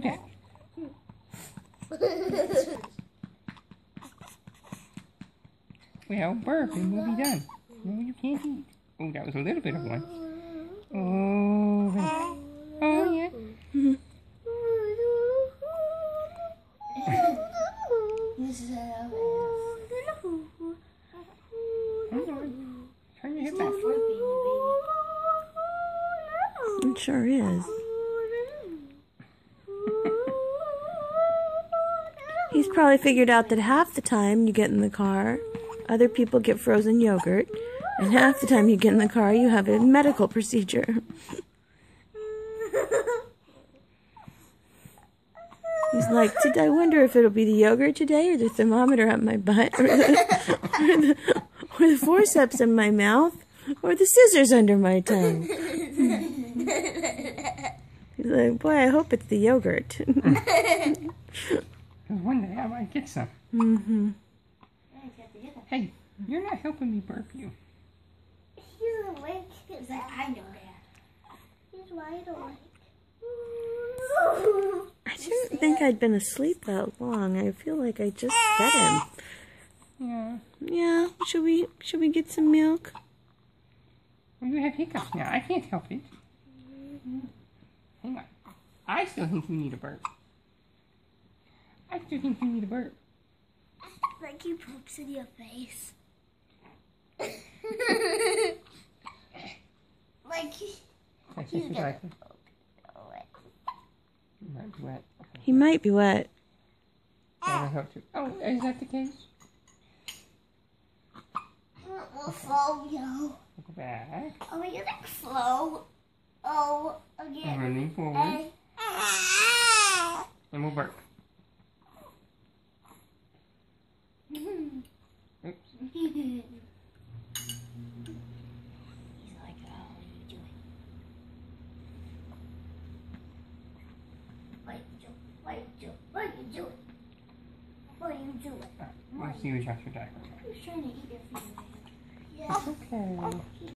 that. Well, burp and we'll be done. No, you can't eat. Oh, that was a little bit of one. Oh, oh yeah. Turn your head back. It sure is. He's probably figured out that half the time you get in the car, other people get frozen yogurt, and half the time you get in the car, you have a medical procedure. He's like, I wonder if it'll be the yogurt today, or the thermometer up my butt, or the forceps in my mouth, or the scissors under my tongue. He's like, boy, I hope it's the yogurt. One day I might get some. Mm-hmm. Hey, you're not helping me burp you. He's awake. I know that. He's wide awake. I didn't think I'd been asleep that long. I feel like I just fed him. Yeah. Yeah. Should we get some milk? Well, you have hiccups now. I can't help it. Hang on. I still think you need a burp. I still think you need a burp. Like he poops in your face. Like he's gonna poop. He might be wet. Okay. He might be wet. That'll help too. Oh, is that the case? We'll flow, yo. Go back. Oh, we gonna flow. Oh, again. Running forward. And we'll burp. Oops. He's like, oh, what are you doing? What are you doing? What are you doing? What are you doing? What are you doing? We'll see you after that. He's trying to eat your finger. It's okay.